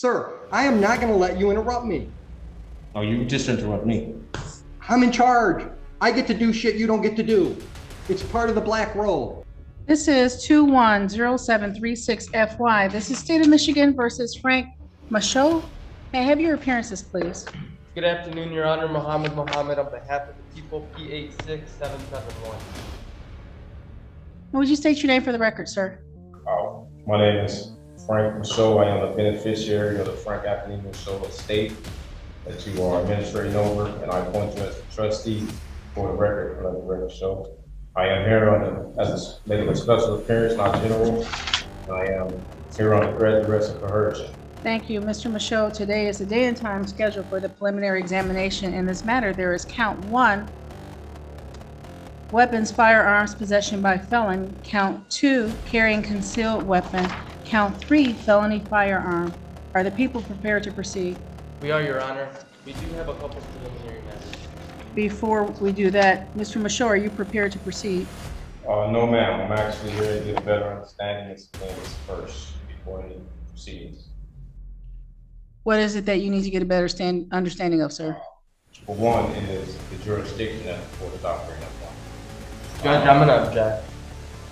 Sir, I am not going to let you interrupt me. Oh, you just interrupt me. I'm in charge. I get to do shit you don't get to do. It's part of the black roll. This is 210736FY. This is State of Michigan versus Frank Michaud. May I have your appearances, please? Good afternoon, Your Honor. Mohammed on behalf of the people, P86771. Would you state your name for the record, sir? My name is Frank Michaud. I am the beneficiary of the Frank Anthony Michaud estate that you are administrating over, and I appoint you as the trustee for the record. Let the record show. I am here as making a special appearance, not general. I am here on the threat, duress, and coercion. Thank you, Mr. Michaud. Today is the day and time scheduled for the preliminary examination. In this matter, there is count 1, weapons, firearms, possession by felon. Count 2, carrying concealed weapon. Count 3, felony firearm. Are the people prepared to proceed? We are, Your Honor. We do have a couple preliminary matters. Before we do that, Mr. Michaud, are you prepared to proceed? No, ma'am. I'm actually here to get a better understanding of things first before any proceedings. What is it that you need to get a better understanding of, sir? For one, it is the jurisdiction that the court is operating upon. Judge, I'm gonna object.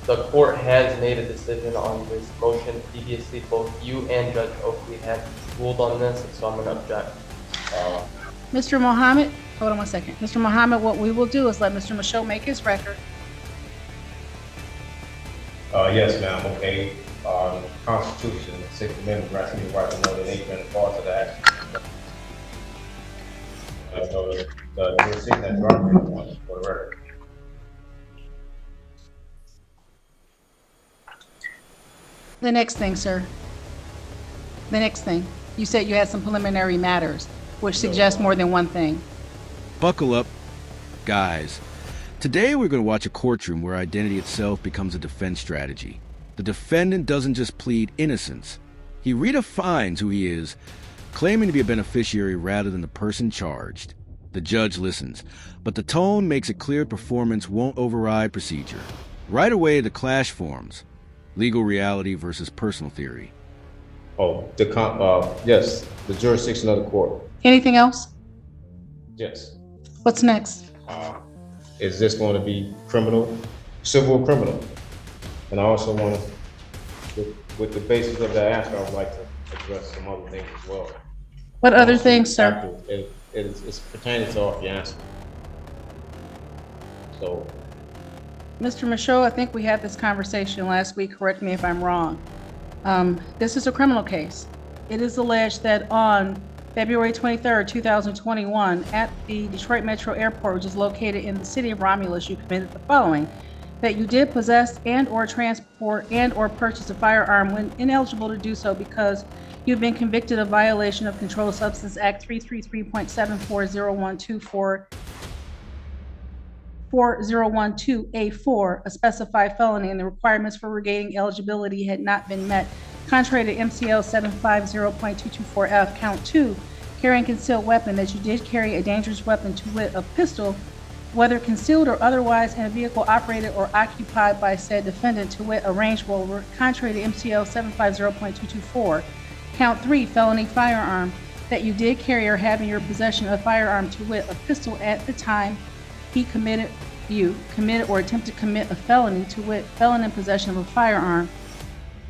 The court has made a decision on this motion previously. Both you and Judge Oakley have ruled on this, so I'm gonna object. Mr. Mohammed, hold on one second. Mr. Mohammed, what we will do is let Mr. Michaud make his record. Yes, ma'am. Okay. The Constitution, the Sixth Amendment grants me the right to know the nature and the cause of the action. So the jurisdiction that you're operating upon for the record. The next thing, sir. The next thing. You said you had some preliminary matters, which suggests more than one thing. Buckle up, guys. Today we're going to watch a courtroom where identity itself becomes a defense strategy. The defendant doesn't just plead innocence. He redefines who he is, claiming to be a beneficiary rather than the person charged. The judge listens, but the tone makes it clear performance won't override procedure. Right away, the clash forms. Legal reality versus personal theory. Yes, the jurisdiction of the court. Anything else? Yes. What's next? Is this going to be criminal, civil or criminal? And I also want to, with the basis of that answer, I would like to address some other things as well. What other things, sir? It's pertaining to off your answer. So, Mr. Michaud, I think we had this conversation last week. Correct me if I'm wrong. This is a criminal case. It is alleged that on February 23rd, 2021, at the Detroit Metro Airport, which is located in the city of Romulus, you committed the following: that you did possess and or transport and or purchase a firearm when ineligible to do so because you've been convicted of violation of Controlled Substance Act 333.740124 4012A4, a specified felony, and the requirements for regaining eligibility had not been met. Contrary to MCL 750.224F, count 2, carrying concealed weapon, that you did carry a dangerous weapon, to wit, a pistol, whether concealed or otherwise, in a vehicle operated or occupied by said defendant, to wit, a Range Rover. Contrary to MCL 750.224. Count 3, felony firearm, that you did carry or have in your possession a firearm, to wit, a pistol, at the time you committed or attempted to commit a felony, to wit, felon in possession of a firearm.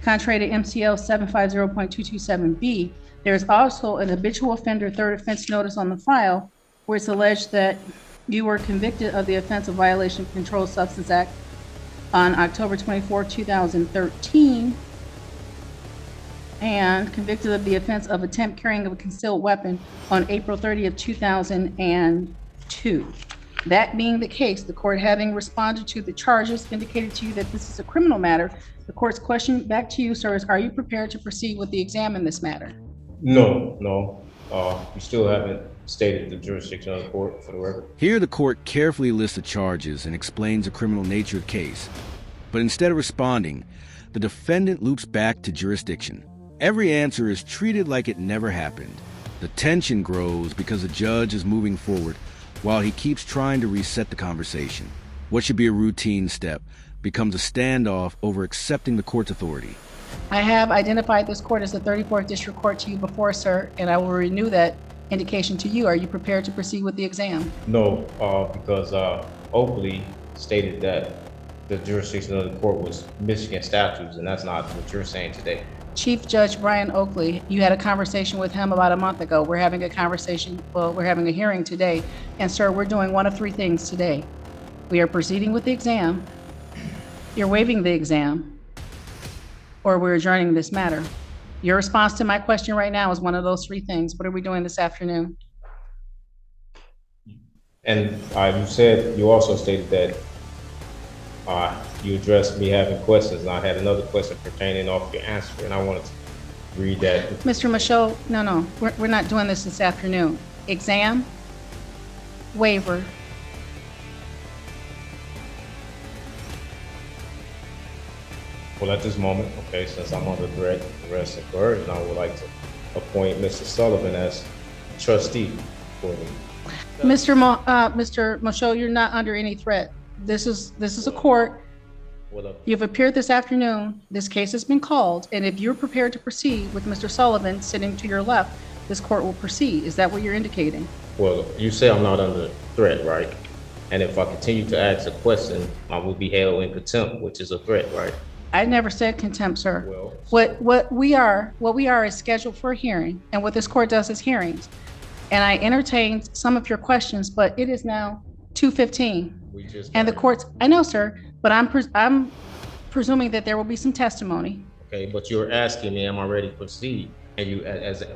Contrary to MCL 750.227B, there is also an habitual offender third offense notice on the file where it's alleged that you were convicted of the offense of violation of Controlled Substance Act on October 24, 2013, and convicted of the offense of attempt carrying of a concealed weapon on April 30th, 2002. That being the case, the court having responded to the charges indicated to you that this is a criminal matter. The court's question back to you, sir, is: are you prepared to proceed with the exam in this matter? No. You still haven't stated the jurisdiction of the court for the record. Here the court carefully lists the charges and explains the criminal nature of the case. But instead of responding, the defendant loops back to jurisdiction. Every answer is treated like it never happened. The tension grows because the judge is moving forward while he keeps trying to reset the conversation. What should be a routine step becomes a standoff over accepting the court's authority. I have identified this court as the 34th District Court to you before, sir, and I will renew that indication to you. Are you prepared to proceed with the exam? No, because Oakley stated that the jurisdiction of the court was Michigan statutes, and that's not what you're saying today. Chief Judge Brian Oakley, you had a conversation with him about a month ago. We're having a conversation, well, we're having a hearing today. And sir, we're doing one of three things today. We are proceeding with the exam, you're waiving the exam, or we're adjourning this matter. Your response to my question right now is one of those three things. What are we doing this afternoon? And you also stated that you addressed me having questions, and I had another question pertaining off your answer, and I wanted to read that. Mr. Michaud, no, we're not doing this afternoon. Exam, waiver. Well, at this moment, okay, since I'm under threat, arrest, and coercion, I would like to appoint Mr. Sullivan as trustee for me. Mr. Michaud, you're not under any threat. This is a court. You've appeared this afternoon. This case has been called, and if you're prepared to proceed with Mr. Sullivan sitting to your left, this court will proceed. Is that what you're indicating? Well, you say I'm not under threat, right? And if I continue to ask a question, I will be held in contempt, which is a threat, right? I never said contempt, sir. Well, What we are is scheduled for a hearing, and what this court does is hearings. And I entertained some of your questions, but it is now 2:15. And the court's, I know, sir, but I'm presuming that there will be some testimony. Okay, but you're asking me, am I ready to proceed? And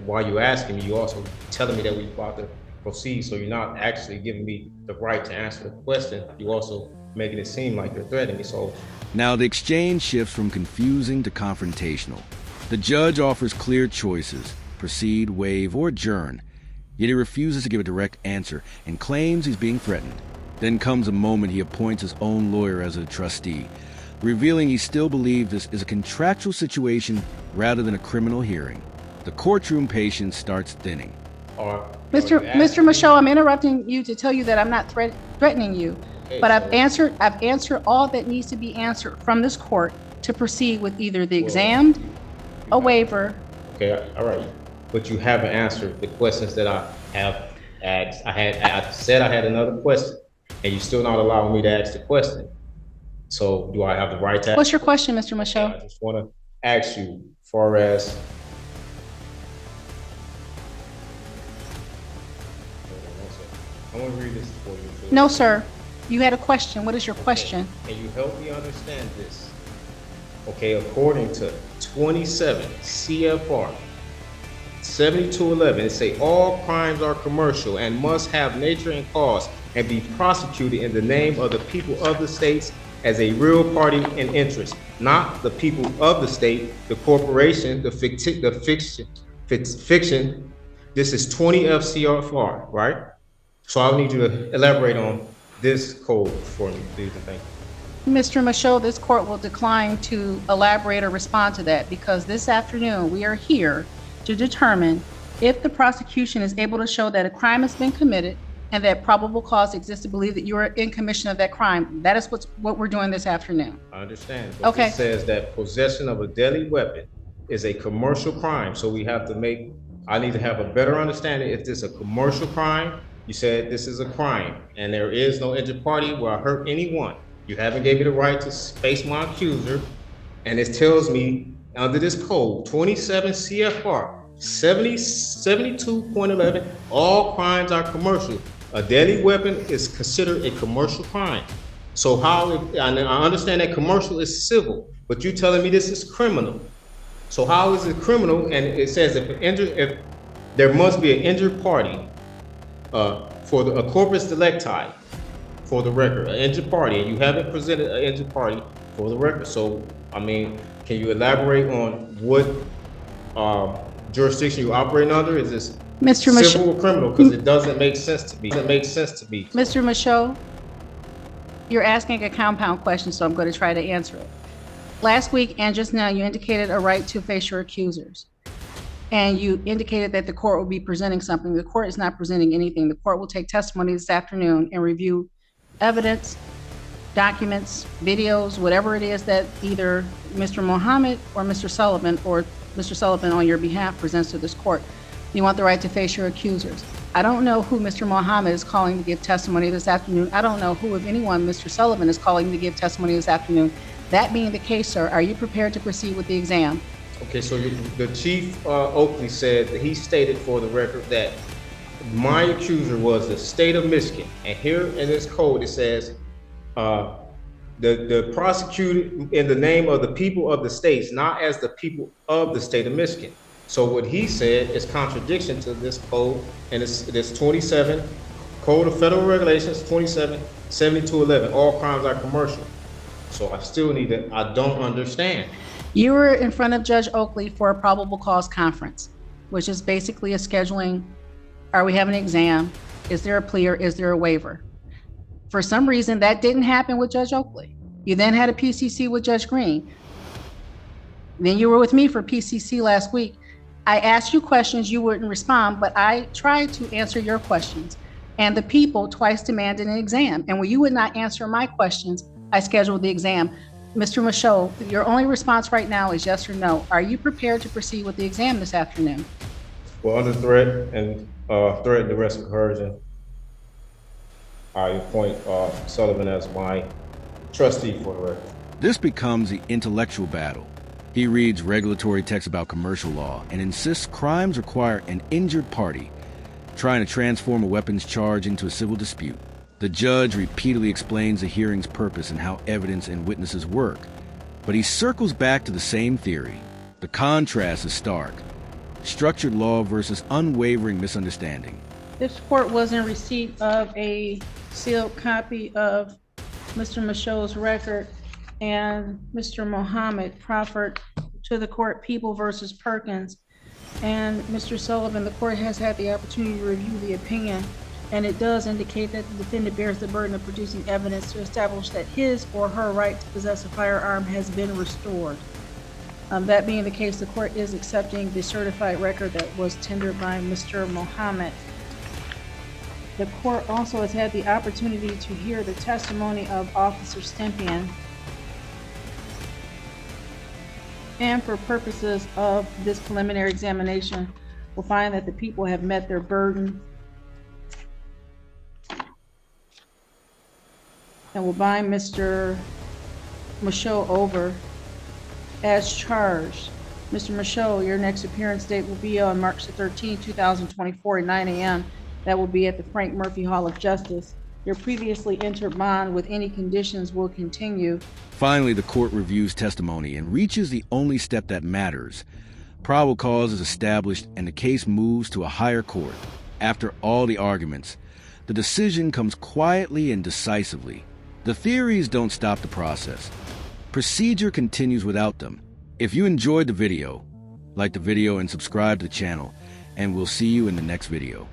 while you're asking me, you also telling me that we're about to proceed, so you're not actually giving me the right to answer the question. You also making it seem like you're threatening me, so. Now the exchange shifts from confusing to confrontational. The judge offers clear choices: proceed, waive, or adjourn. Yet he refuses to give a direct answer and claims he's being threatened. Then comes a moment he appoints his own lawyer as a trustee, revealing he still believes this is a contractual situation rather than a criminal hearing. The courtroom patience starts thinning. Mr. Michaud, I'm interrupting you to tell you that I'm not threatening you. But I've answered all that needs to be answered from this court to proceed with either the exam, a waiver. Okay, all right. But you haven't answered the questions that I have asked. I said I had another question, and you're still not allowing me to ask the question. So do I have the right to ask? What's your question, Mr. Michaud? I just want to ask you, far as I want to read this for you. No, sir. You had a question. What is your question? Can you help me understand this? Okay, according to 27 CFR 7211, it say all crimes are commercial and must have nature and cause and be prosecuted in the name of the people of the states as a real party in interest, not the people of the state, the corporation, the fiction. This is 20 FCFR, right? So I'll need you to elaborate on this code for me, please, and thank you. Mr. Michaud, this court will decline to elaborate or respond to that because this afternoon we are here to determine if the prosecution is able to show that a crime has been committed and that probable cause exists to believe that you are in commission of that crime. That is what we're doing this afternoon. I understand, but Okay. it says that possession of a deadly weapon is a commercial crime, so I need to have a better understanding if this is a commercial crime. You said this is a crime, and there is no injured party where I hurt anyone. You haven't gave me the right to face my accuser, and it tells me under this code, 27 CFR 72.11, all crimes are commercial. A deadly weapon is considered a commercial crime. So I understand that commercial is civil, but you're telling me this is criminal. So how is it criminal? And it says if there must be an injured party for a corpus delicti, for the record, an injured party, and you haven't presented an injured party for the record. So, I mean, can you elaborate on what jurisdiction you operate under? Is this civil or criminal? Because it doesn't make sense to me. Mr. Michaud, you're asking a compound question, so I'm going to try to answer it. Last week and just now, you indicated a right to face your accusers. And you indicated that the court will be presenting something. The court is not presenting anything. The court will take testimony this afternoon and review evidence documents, videos, whatever it is that either Mr. Mohammed or Mr. Sullivan on your behalf presents to this court. You want the right to face your accusers. I don't know who Mr. Mohammed is calling to give testimony this afternoon. I don't know who, if anyone, Mr. Sullivan is calling to give testimony this afternoon. That being the case, sir, are you prepared to proceed with the exam? Okay, so the Chief Oakley said that he stated for the record that my accuser was the state of Michigan. And here in this code, it says, the prosecutor in the name of the people of the states, not as the people of the state of Michigan. So what he said is contradiction to this code, and it's 27, Code of Federal Regulations 27-7211, all crimes are commercial. So I don't understand. You were in front of Judge Oakley for a probable cause conference, which is basically a scheduling. Are we having an exam? Is there a plea or is there a waiver? For some reason, that didn't happen with Judge Oakley. You then had a PCC with Judge Green. Then you were with me for PCC last week. I asked you questions, you wouldn't respond, but I tried to answer your questions. And the people twice demanded an exam. And when you would not answer my questions, I scheduled the exam. Mr. Michaud, your only response right now is yes or no. Are you prepared to proceed with the exam this afternoon? Well, under threat and threat and duress and coercion, I appoint Sullivan as my trustee for the record. This becomes the intellectual battle. He reads regulatory text about commercial law and insists crimes require an injured party, trying to transform a weapons charge into a civil dispute. The judge repeatedly explains the hearing's purpose and how evidence and witnesses work, but he circles back to the same theory. The contrast is stark. Structured law versus unwavering misunderstanding. This court was in receipt of a sealed copy of Mr. Michaud's record, and Mr. Mohammed proffered to the court People versus Perkins. And Mr. Sullivan, the court has had the opportunity to review the opinion, and it does indicate that the defendant bears the burden of producing evidence to establish that his or her right to possess a firearm has been restored. That being the case, the court is accepting the certified record that was tendered by Mr. Mohammed. The court also has had the opportunity to hear the testimony of Officer Stempian. And for purposes of this preliminary examination, we'll find that the people have met their burden. And we'll bind Mr. Michaud over as charged. Mr. Michaud, your next appearance date will be on March the 13th, 2024 at 9 a.m. That will be at the Frank Murphy Hall of Justice. Your previously entered bond with any conditions will continue. Finally, the court reviews testimony and reaches the only step that matters. Probable cause is established and the case moves to a higher court. After all the arguments, the decision comes quietly and decisively. The theories don't stop the process. Procedure continues without them. If you enjoyed the video, like the video and subscribe to the channel, and we'll see you in the next video.